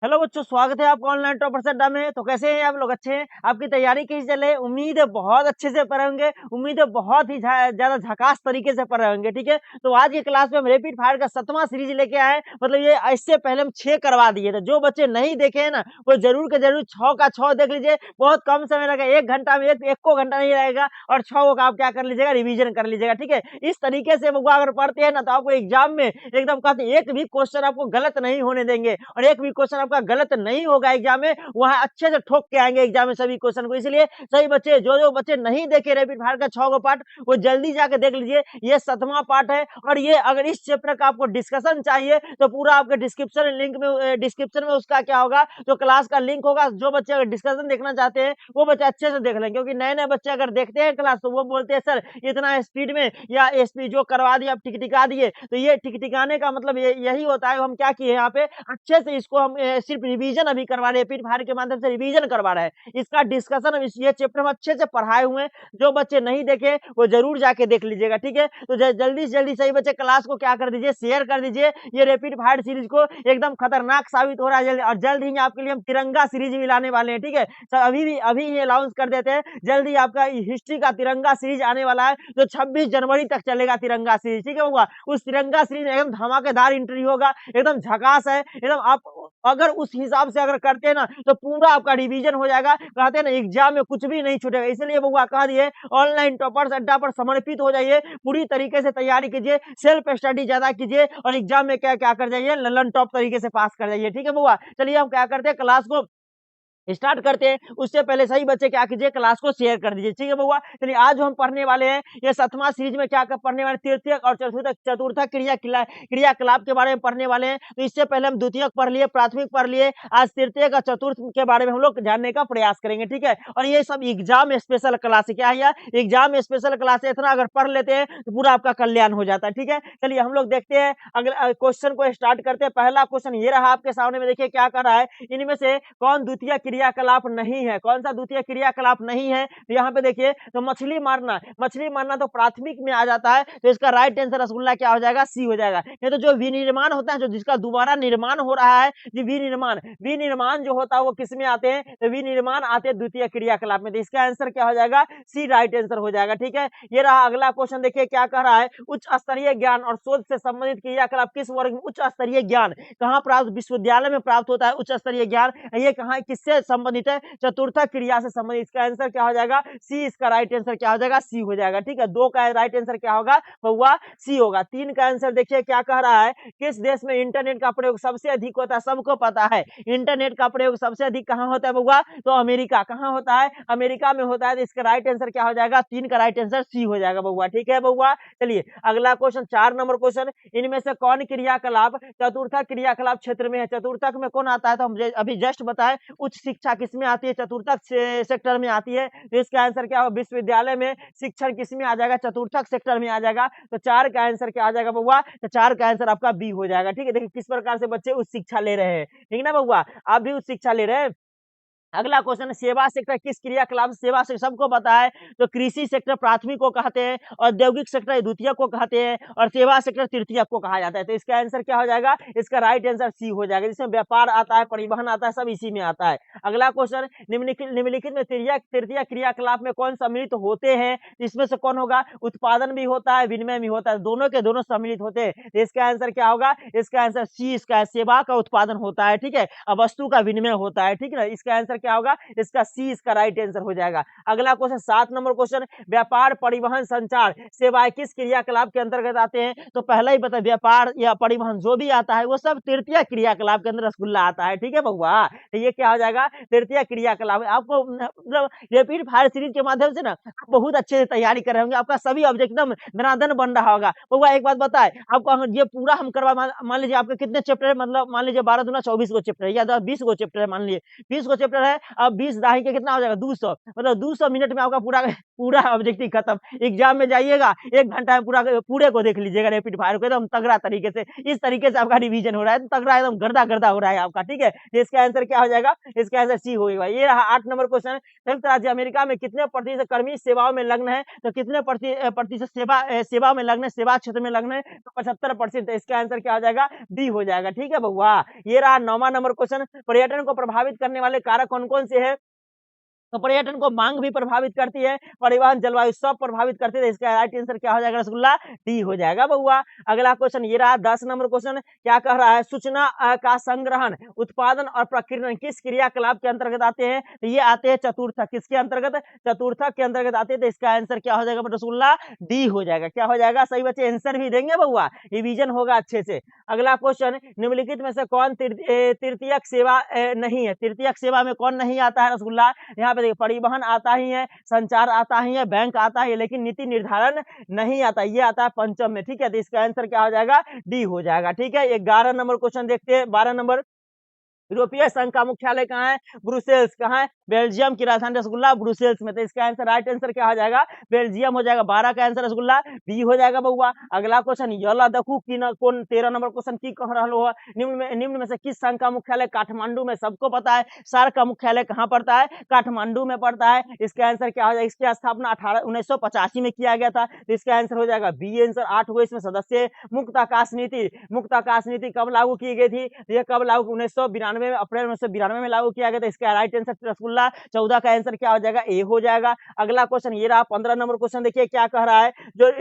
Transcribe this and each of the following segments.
Hello बच्चों, स्वागत है आपका ऑनलाइन टॉपर्स अड्डा में। तो कैसे हैं आप लोग? अच्छे हैं? आपकी तैयारी कैसी चल रही है? उम्मीद है बहुत अच्छे से पढ़े होंगे। उम्मीद है बहुत ही ज्यादा झकास तरीके से पढ़े होंगे। ठीक है, तो आज की क्लास में हम रैपिड फायर का 7वां सीरीज लेके आए। मतलब ये इससे पहले हम 6 करवा दिए थे। जो बच्चे नहीं देखे हैं ना, वो जरूर के जरूर 6 का 6 देख लीजिए। बहुत कम समय लगेगा, 1 घंटा में एक को घंटा नहीं लगेगा। और 6 का आप क्या कर लीजिएगा, रिविजन कर लीजिएगा। ठीक है, इस तरीके से वो अगर पढ़ते हैं ना, तो आपको एग्जाम में एकदम कहते हैं एक भी क्वेश्चन आपको गलत नहीं होने देंगे। और एक भी क्वेश्चन आपका गलत नहीं होगा एग्जाम में, वहां अच्छे से ठोक के आएंगे एग्जाम में सभी क्वेश्चन को। इसलिए सही बच्चे, जो बच्चे नहीं देखे रैपिड फायर का 6 पार्ट, वो जल्दी जाके देख लीजिए। ये 7वां पार्ट है। और ये अगर इस चैप्टर का आपको डिस्कशन चाहिए तो पूरा आपके डिस्क्रिप्शन में उसका क्या होगा, जो क्लास का लिंक होगा। जो बच्चे अगर डिस्कशन देखना चाहते हैं वो बच्चे अच्छे से देख लें, क्योंकि नए नए बच्चे अगर देखते हैं क्लास तो वो बोलते हैं सर इतना स्पीड में या स्पीड जो करवा दिया आप टिकटिका दिए। तो ये टिकटिकाने का मतलब यही होता है। हम क्या किए यहाँ पे, अच्छे से इसको हम सिर्फ रिवीजन अभी करवा रहे हैं, रैपिड फायर के माध्यम से रिवीजन करवा रहे हैं। इसका डिस्कशन हम ये चैप्टर में अच्छे से पढ़ाए हुए हैं। जो बच्चे नहीं देखे वो जरूर जाके देख लीजिएगा। ठीक है, तो जल्दी से जल्दी सही बच्चे क्लास को क्या कर दीजिए, शेयर कर दीजिए। ये रैपिड फायर सीरीज को एकदम खतरनाक साबित हो रहा है। और जल्द ही आपके लिए हम तिरंगा सीरीज भी लाने वाले हैं। ठीक है, तो अभी ही अनाउंस कर देते हैं, जल्दी आपका हिस्ट्री का तिरंगा सीरीज आने वाला है, जो 26 जनवरी तक चलेगा तिरंगा सीरीज। ठीक है होगा, उस तिरंगा सीरीज में एकदम धमाकेदार एंट्री होगा, एकदम झकास है एकदम। आप अगर उस हिसाब से अगर करते हैं ना, तो पूरा आपका रिवीजन हो जाएगा। कहते हैं ना, एग्जाम में कुछ भी नहीं छूटेगा। इसलिए बउआ कह दिए, ऑनलाइन टॉपर्स अड्डा पर समर्पित हो जाइए, पूरी तरीके से तैयारी कीजिए, सेल्फ स्टडी ज्यादा कीजिए, और एग्जाम में क्या क्या कर जाइए, ललन टॉप तरीके से पास कर जाइए। ठीक है बउआ, चलिए हम क्या करते हैं, क्लास को स्टार्ट करते हैं। उससे पहले सही बच्चे क्या कीजिए, क्लास को शेयर कर दीजिए। ठीक है बउआ, चलिए आज हम पढ़ने वाले हैं ये 7वां सीरीज में क्या पढ़ने वाले, तृतीयक और चतुर्थक क्रियाकलाप के बारे में पढ़ने वाले हैं। तो इससे पहले हम द्वितीयक पढ़ लिए, प्राथमिक पढ़ लिए, आज तृतीयक और चतुर्थ के बारे में हम लोग जानने का प्रयास करेंगे। ठीक है, और ये सब एग्जाम स्पेशल क्लास है। क्या है, एग्जाम स्पेशल क्लास है। इतना अगर पढ़ लेते हैं तो पूरा आपका कल्याण हो जाता है। ठीक है, चलिए हम लोग देखते हैं अगले क्वेश्चन को स्टार्ट करते हैं। पहला क्वेश्चन ये रहा आपके सामने में, देखिए क्या कर रहा है, इनमें से कौन द्वितीय क्रियाकलाप नहीं है, कौन सा द्वितीय क्रियाकलाप नहीं है। तो यहाँ पे देखिए, तो मछली मारना तो प्राथमिक में आ जाता है। तो इसका राइट आंसर रसगुल्ला क्या हो जाएगा, सी हो जाएगा। नहीं तो जो विनिर्माण होता है, जो जिसका दोबारा निर्माण हो रहा है, जो विनिर्माण जो होता है वो किस में आते हैं, तो विनिर्माण आते हैं द्वितीय क्रियाकलाप में। तो इसका आंसर क्या हो जाएगा, सी राइट आंसर हो जाएगा। ठीक है, ये रहा अगला क्वेश्चन। देखिए क्या कह रहा है, उच्च स्तरीय ज्ञान और शोध से संबंधित क्रियाकलाप किस वर्ग में, उच्च स्तरीय ज्ञान कहाँ प्राप्त, विश्वविद्यालय में प्राप्त होता है उच्च स्तरीय ज्ञान। ये कहाँ किससे संबंधित है, चतुर्थक क्रिया से संबंधित। इसका आंसर क्या हो जाएगा, सी। इसका राइट आंसर क्या हो जाएगा, सी हो जाएगा। ठीक है, 2 का राइट आंसर क्या होगा, हुआ सी होगा। 3 का आंसर देखिए क्या कह रहा है, किस देश में इंटरनेट का प्रयोग सबसे अधिक होता है। सबको पता है इंटरनेट का प्रयोग सबसे अधिक कहां होता है बउआ, तो अमेरिका। कहां होता है, अमेरिका में होता है। तो इसका राइट आंसर क्या हो जाएगा, 3 का राइट आंसर सी हो जाएगा बउआ। ठीक है बउआ, चलिए अगला क्वेश्चन, 4 नंबर क्वेश्चन, इनमें से कौन क्रियाकलाप चतुर्थक क्रियाकलाप क्षेत्र में है। चतुर्थक में कौन आता है, तो हम अभी जस्ट बताए, उच्च शिक्षा किसमें आती है, चतुर्थक सेक्टर में आती है। तो इसका आंसर क्या होगा, विश्वविद्यालय में शिक्षण किसमें आ जाएगा, चतुर्थक सेक्टर में आ जाएगा। तो 4 का आंसर क्या आ जाएगा बउआ, तो 4 का आंसर आपका बी हो जाएगा। ठीक है, देखिए किस प्रकार से बच्चे उच्च शिक्षा ले रहे हैं। ठीक है ना बउआ, आप भी उच्च शिक्षा ले रहे हैं। अगला क्वेश्चन, सेवा सेक्टर किस क्रियाकलाप, सेवा से सबको पता है। तो कृषि सेक्टर प्राथमिक को कहते हैं, औद्योगिक सेक्टर द्वितीय को कहते हैं, और सेवा सेक्टर तृतीय को कहा जाता है। तो इसका आंसर क्या हो जाएगा, इसका राइट आंसर सी हो जाएगा, जिसमें व्यापार आता है, परिवहन आता है, सब इसी में आता है। अगला क्वेश्चन, निम्नलिखित में तृतीय क्रियाकलाप में कौन सम्मिलित होते हैं। इसमें से कौन होगा, उत्पादन भी होता है, विनिमय भी होता है, दोनों के दोनों सम्मिलित होते हैं। तो इसका आंसर क्या होगा, इसका आंसर सी, इसका सेवा का उत्पादन होता है। ठीक है, वस्तु का विनिमय होता है। ठीक है ना, इसका आंसर क्या होगा, इसका सी, इसका राइट आंसर हो जाएगा। अगला क्वेश्चन, 7 नंबर क्वेश्चन, व्यापार परिवहन संचार सेवाएं किस क्रियाकलाप के अंतर्गत आते हैं। तो पहला ही बता, व्यापार या परिवहन जो भी आता है वो सब तृतीय क्रियाकलाप के अंदर रसगुल्ला आता है। ठीक है बउआ, तो ये क्या हो जाएगा, तृतीय क्रियाकलाप। आपको मतलब रैपिड फायर सीरीज के माध्यम से ना बहुत अच्छे से तैयारी कर रहे होंगे, आपका सभी ऑब्जेक्ट एकदम धनाधन बन रहा होगा। बउआ एक बात बताए आपको, अगर ये पूरा हम करवा, मान लीजिए आपके कितने चैप्टर है, मतलब मान लीजिए 12 दूना 24 को चैप्टर है, या 20 को चैप्टर है, मान लीजिए 20 को चैप्टर है। अब 20 दाही के कितना हो जाएगा, 200, मतलब 200 मिनट में आपका पूरा पूरा ऑब्जेक्टिव खत्म। एग्जाम में जाइएगा 1 घंटा में पूरा पूरे को देख लीजिएगा रैपिड फायर को एकदम तगड़ा तरीके से। इस तरीके से आपका रिवीजन हो रहा है, तो तगड़ा एकदम गर्दा-गर्दा हो रहा है आपका, ठीक है। तो इसका आंसर क्या हो जाएगा? इसका आंसर सी होगा। ये रहा 8 नंबर क्वेश्चन। संयुक्त राज्य अमेरिका में कितने प्रतिशत कर्मी सेवाओं में लग्न है? तो कितने प्रतिशत सेवा में लग्न है, सेवा क्षेत्र में लग्न है? तो 75%। इसका आंसर क्या हो जाएगा? डी हो जाएगा, ठीक है बउआ। ये रहा 9वां नंबर क्वेश्चन। पर्यटन को प्रभावित करने वाले कारक कौन-कौन से हैं? तो पर्यटन को मांग भी प्रभावित करती है, परिवहन, जलवायु सब प्रभावित करती है। इसका राइट आंसर क्या हो जाएगा रसगुल्ला? डी हो जाएगा बउआ। अगला क्वेश्चन ये रहा 10 नंबर क्वेश्चन। क्या कह रहा है? सूचना का संग्रहण, उत्पादन और प्रकीर्णन किस क्रियाकलाप के अंतर्गत आते हैं? तो ये आते हैं चतुर्थक। किसके अंतर्गत? चतुर्थक के अंतर्गत आते हैं। तो इसका आंसर क्या हो जाएगा रसगुल्ला? डी हो जाएगा। क्या हो जाएगा? सही बच्चे आंसर भी देंगे बउआ, रिवीजन होगा अच्छे से। अगला क्वेश्चन, निम्नलिखित में से कौन तृतीयक सेवा नहीं है? तृतीयक सेवा में कौन नहीं आता है रसगुल्ला? यहाँ पे देखिए परिवहन आता ही है, संचार आता ही है, बैंक आता है, लेकिन नीति निर्धारण नहीं आता। ये आता है पंचम में, ठीक है। तो इसका आंसर क्या हो जाएगा? डी हो जाएगा, ठीक है। 11 नंबर क्वेश्चन देखते हैं। 12 नंबर, यूरोपीय संघ का मुख्यालय कहाँ है? ब्रुसेल्स। कहाँ है? बेल्जियम की राजधानी रसगुल्ला ब्रुसेल्स में। तो इसका आंसर राइट आंसर क्या हो जाएगा? बेल्जियम हो जाएगा। 12 का आंसर रसगुल्ला बी हो जाएगा बउआ। अगला क्वेश्चन, यला दखू की न कौन 13 नंबर क्वेश्चन की कह रहा हो? निम्न में से किस संघ का मुख्यालय काठमांडू में? सबको पता है सार्क का मुख्यालय कहाँ पड़ता है? काठमांडू में पड़ता है। इसका आंसर क्या हो जाएगा? इसकी स्थापना 1985 में किया गया था। तो इसका आंसर हो जाएगा बी आंसर। 8 हुए इसमें सदस्य। मुक्त आकाश नीति कब लागू की गई थी? ये कब लागू? 1992 में, अप्रैल 1992 में लागू किया गया था। इसका राइट आंसर रसगुल्ला 14 का आंसर क्या हो जाएगा? ए हो जाएगा। अगला क्वेश्चन ये रहा 15 नंबर क्वेश्चन। देखिए क्या कह रहा है? जो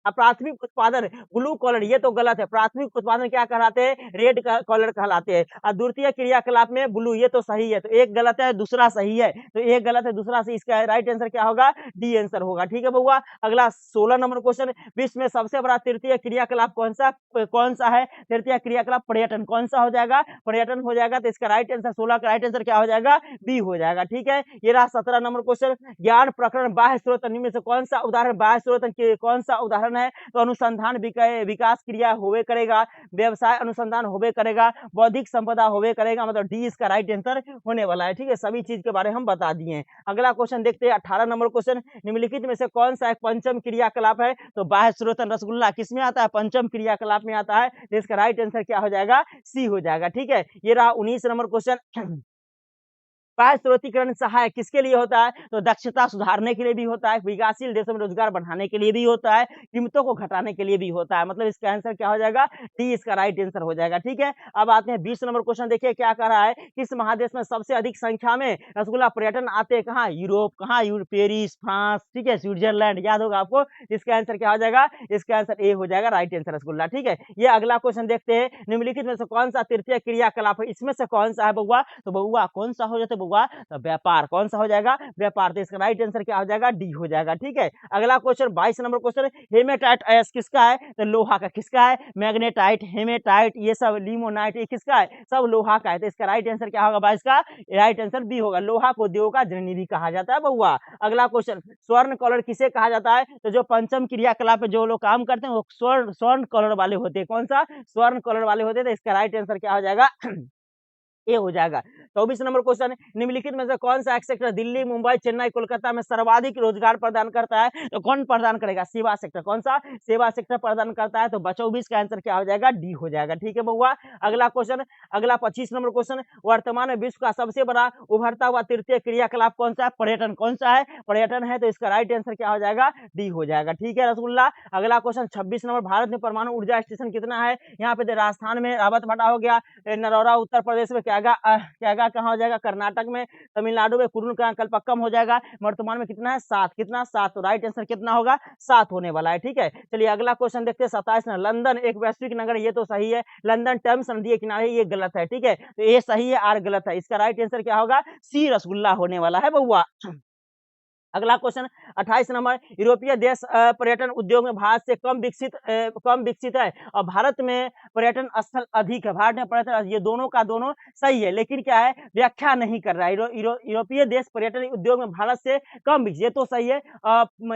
प्राथमिक उत्पादन ब्लू कॉलर, ये तो गलत है। प्राथमिक उत्पादन क्या कहलाते हैं? रेड कॉलर कहलाते हैं। और द्वितीय क्रियाकलाप में ब्लू, ये तो सही है। तो एक गलत है, दूसरा सही है। तो एक गलत है, दूसरा सही। इसका राइट आंसर क्या होगा? डी आंसर होगा, ठीक है बउआ। अगला 16 नंबर क्वेश्चन, विश्व में सबसे बड़ा तृतीय क्रियाकलाप कौन सा है? तृतीय क्रियाकलाप पर्यटन। कौन सा हो जाएगा? पर्यटन हो जाएगा। तो इसका राइट आंसर 16 का राइट आंसर क्या हो जाएगा? बी हो जाएगा, ठीक है। ये रहा 17 नंबर क्वेश्चन, ज्ञान प्रकरण बाह्य स्रोत निम्न में से कौन सा उदाहरण बाह्य स्रोत कौन सा उदाहरण है? तो अनुसंधान विकास क्रिया होवे करेगा, व्यवसाय अनुसंधान होवे करेगा, बौद्धिक संपदा होवे करेगा। मतलब डी इसका राइट आंसर होने वाला है, ठीक है। सभी चीज के बारे में हम बता दिए हैं। अगला क्वेश्चन देखते हैं 18 नंबर क्वेश्चन, निम्नलिखित में से कौन सा एक पंचम क्रियाकलाप है? तो बाह्य स्रोत रसगुल्ला किसमें आता है? पंचम क्रियाकलाप में आता है। तो इसका राइट आंसर क्या हो जाएगा? सी हो जाएगा, ठीक है। ये रहा 19 नंबर क्वेश्चन, बाह्य स्रोतीकरण सहायक किसके लिए होता है? तो दक्षता सुधारने के लिए भी होता है, विकासशील देशों में रोजगार बढ़ाने के लिए भी होता है, कीमतों को घटाने के लिए भी होता है। मतलब इसका आंसर क्या हो जाएगा? डी इसका राइट आंसर हो जाएगा, ठीक है। अब आते हैं 20 नंबर क्वेश्चन। देखिए क्या कह रहा है? किस महादेश में सबसे अधिक संख्या में रसगुल्ला पर्यटन आते हैं? कहाँ? यूरोप। कहाँ? पेरिस, फ्रांस, ठीक है, स्विट्जरलैंड, याद होगा आपको। इसका आंसर क्या हो जाएगा? इसका आंसर ए हो जाएगा, राइट आंसर रसगुल्ला, ठीक है। ये अगला क्वेश्चन देखते हैं, निम्नलिखित में से कौन सा तृतीय क्रियाकलाप है? इसमें से कौन सा है बउआ? तो बउआ कौन सा हो जाता है बउआ? तो व्यापार। कौन सा हो जाएगा? व्यापार। तो इसका राइट आंसर क्या हो जाएगा? डी हो जाएगा, ठीक है। अगला क्वेश्चन 22 नंबर क्वेश्चन, हेमेटाइट अयस्क किसका है? तो लोहा का। किसका है? मैग्नेटाइट, हेमेटाइट, ये सब लिमोनाइट, ये किसका है? सब लोहा का है। तो इसका राइट आंसर क्या होगा? 22 का राइट आंसर बी होगा। लोहा को उद्योग का जननी भी कहा जाता है बउआ। अगला क्वेश्चन, स्वर्ण कॉलर किसे कहा जाता है? तो जो पंचम क्रियाकलाप में जो लोग काम करते हैं वो स्वर्ण कॉलर वाले होते हैं। कौन सा? स्वर्ण कॉलर वाले होते हैं। तो इसका राइट आंसर क्या हो जाएगा? ए हो जाएगा। 24 नंबर क्वेश्चन, निम्नलिखित में से कौन सा एक सेक्टर दिल्ली, मुंबई, चेन्नई, कोलकाता में सर्वाधिक रोजगार प्रदान करता है? तो कौन प्रदान करेगा? सेवा सेक्टर। कौन सा? सेवा सेक्टर प्रदान करता है। तो 24 का आंसर क्या हो जाएगा? डी हो जाएगा, ठीक है बउआ। अगला क्वेश्चन, अगला 25 नंबर क्वेश्चन, वर्तमान में विश्व का सबसे बड़ा उभरता हुआ तृतीय क्रियाकलाप कौन सा है? पर्यटन। कौन सा है? पर्यटन है। तो इसका राइट आंसर क्या हो जाएगा? डी हो जाएगा, ठीक है रसगुल्ला। अगला क्वेश्चन 26 नंबर, भारत में परमाणु ऊर्जा स्टेशन कितना है? यहाँ पे राजस्थान में रावतभाटा हो गया, नरौरा उत्तर प्रदेश में क्या कहाँ हो जाएगा? कर्नाटक में, तमिलनाडु में कुरुल कल्पक्कम हो जाएगा। वर्तमान में कितना है? 7। कितना? 7। तो राइट आंसर कितना होगा? 7 होने वाला है, ठीक है। चलिए अगला क्वेश्चन देखते हैं 27 में, लंदन एक वैश्विक नगर, ये तो सही है। लंदन टेम्स नदी के किनारे, ये गलत है, ठीक है। तो ये सही है, आर गलत है। इसका राइट आंसर क्या होगा? सी रसगुल्ला होने वाला है बउआ। अगला क्वेश्चन 28 नंबर, यूरोपीय देश पर्यटन उद्योग में भारत से कम विकसित है और भारत में पर्यटन स्थल अधिक है। भारत में पर्यटन, ये दोनों का दोनों सही है, लेकिन क्या है? व्याख्या नहीं कर रहा है। यूरोपीय देश पर्यटन उद्योग में भारत से कम विकसित, ये तो सही है।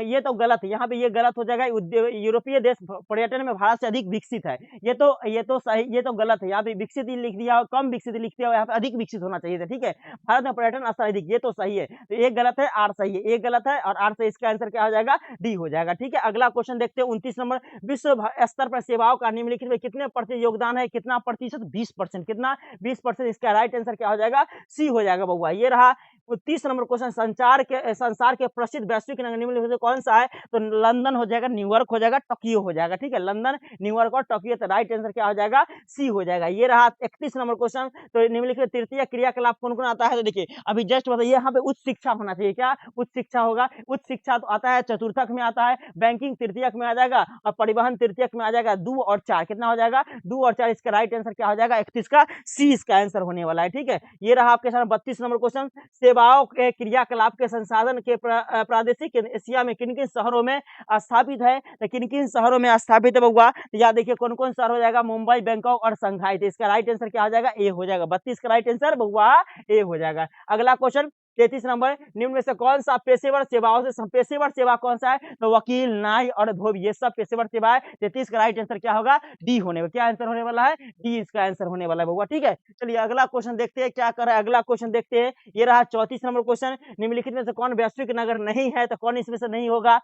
ये तो गलत है, यहाँ पे ये गलत हो जाएगा। यूरोपीय देश पर्यटन में भारत से अधिक विकसित है, ये तो सही, ये तो गलत है। यहाँ पे विकसित लिख दिया और कम विकसित लिख दिया, यहाँ पे अधिक विकसित होना चाहिए था, ठीक है। भारत में पर्यटन स्थल अधिक, ये तो सही है। तो एक गलत है, आर सही है। एक गलत है और आर से इसका आंसर क्या हो जाएगा, डी हो जाएगा। ठीक है, अगला क्वेश्चन देखते हैं 29 नंबर, विश्व स्तर पर सेवाओं का निम्नलिखित में कितने प्रतिशत योगदान है, कितना प्रतिशत, 20%, कितना 20%, इसका राइट आंसर क्या हो जाएगा, सी हो जाएगा बउआ। ये रहा 30 नंबर क्वेश्चन, संसार के प्रसिद्ध वैश्विक नगर निम्नलिखित में कौन सा है, तो लंदन हो जाएगा, न्यूयॉर्क हो जाएगा, टोक्यो हो जाएगा। ठीक है, लंदन, न्यूयॉर्क और टोक्यो, तो राइट आंसर क्या हो जाएगा, सी हो जाएगा। ये रहा 31 नंबर क्वेश्चन, तो निम्नलिखित तृतीय क्रियाकलाप कौन कौन आता है, तो देखिए अभी जस्ट बताइए, यहाँ पे उच्च शिक्षा होना चाहिए, क्या उच्च शिक्षा होगा, उच्च शिक्षा तो आता है चतुर्थक में आता है, बैंकिंग तृतीयक में आ जाएगा और परिवहन तृतीयक में आ जाएगा। 2 और 4 कितना हो जाएगा, 2 और 4, इसका राइट आंसर क्या हो जाएगा, 31 का सी इसका आंसर होने वाला है। ठीक है, ये रहा आपके सामने 32 नंबर क्वेश्चन, सेवाओं के क्रियाकलाप के संसाधन के प्रादेशिक एशिया में किन किन शहरों में स्थापित है, तो किन किन शहरों में स्थापित है बउआ, तो याद देखिए कौन कौन शहर हो जाएगा, मुंबई, बैंकॉक और संघाई, तो इसका राइट आंसर क्या हो जाएगा, ए हो जाएगा। 32 का राइट आंसर बउआ ए हो जाएगा। अगला क्वेश्चन 33 नंबर, निम्न में से कौन सा पेशेवर सेवाओं से, पेशेवर सेवा कौन सा है, तो वकील, नाई और धोबी, ये सब पेशेवर सेवा है। 33 का राइट आंसर क्या होगा, डी होने वाला, क्या आंसर होने वाला है, डी इसका आंसर होने वाला है बउआ। ठीक है, चलिए अगला क्वेश्चन देखते हैं क्या कर रहा है, अगला क्वेश्चन देखते हैं। ये रहा 34 नंबर क्वेश्चन, निम्नलिखित में से कौन वैश्विक नगर नहीं है, तो कौन इसमें से नहीं होगा,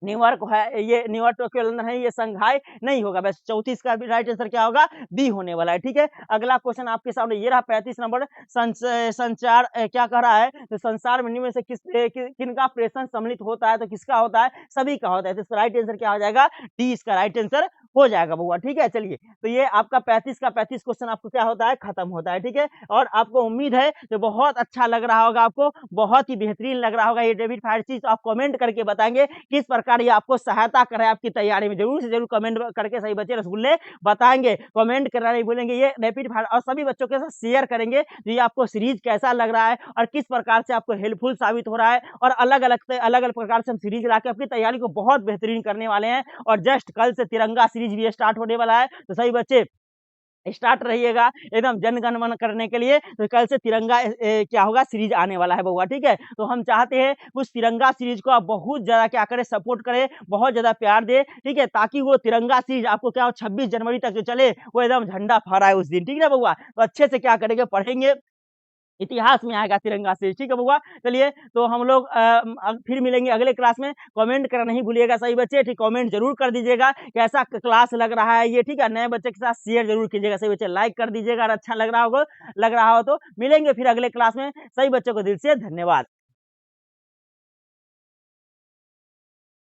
न्यूयॉर्क है, ये न्यूयॉर्क, टोक्यो, लंदन है, ये संघाई नहीं होगा। बस 34 का भी राइट आंसर क्या होगा, बी होने वाला है। ठीक है, अगला क्वेश्चन आपके सामने ये रहा 35 नंबर, संचार क्या कह रहा है, तो संसार में निम्न से किनका प्रेषण सम्मिलित होता है, तो किसका होता है, सभी का होता है, तो इसका राइट आंसर क्या हो जाएगा, डी इसका राइट आंसर हो जाएगा बउआ। ठीक है, चलिए तो ये आपका 35 का 35 क्वेश्चन आपको क्या होता है, खत्म होता है। ठीक है, और आपको उम्मीद है तो बहुत अच्छा लग रहा होगा, आपको बहुत ही बेहतरीन लग रहा होगा ये रैपिड फायर चीज। आप कमेंट करके बताएंगे किस प्रकार ये आपको सहायता करे आपकी तैयारी में, जरूर से जरूर कमेंट करके सही बच्चे रसगुल्ले बताएंगे, कमेंट करना नहीं भूलेंगे। ये रैपिड फायर और सभी बच्चों के साथ शेयर करेंगे तो ये आपको सीरीज कैसा लग रहा है और किस प्रकार से आपको हेल्पफुल साबित हो रहा है, और अलग अलग प्रकार से हम सीरीज लाके आपकी तैयारी को बहुत बेहतरीन करने वाले हैं। और जस्ट कल से तिरंगा सीरीज भी स्टार्ट होने वाला है, तो सही बच्चे स्टार्ट रहिएगा एकदम जनगण मन करने के लिए। तो कल से तिरंगा क्या होगा, सीरीज आने वाला है बउआ। ठीक है, तो हम चाहते हैं उस तिरंगा सीरीज को आप बहुत ज्यादा क्या करें, सपोर्ट करें, बहुत ज्यादा प्यार दे। ठीक है, ताकि वो तिरंगा सीरीज आपको क्या हो, 26 जनवरी तक जो चले, वो एकदम झंडा फहराए उस दिन। ठीक है ना बउआ, तो अच्छे से क्या करेंगे, पढ़ेंगे, इतिहास में आएगा तिरंगा से। ठीक है बउआ, चलिए तो हम लोग फिर मिलेंगे अगले क्लास में। कमेंट करना नहीं भूलिएगा सही बच्चे, ठीक, कमेंट जरूर कर दीजिएगा कैसा क्लास लग रहा है ये। ठीक है, नए बच्चे के साथ शेयर जरूर कीजिएगा सही बच्चे, लाइक कर दीजिएगा और अच्छा लग रहा हो तो मिलेंगे फिर अगले क्लास में। सही बच्चों को दिल से धन्यवाद।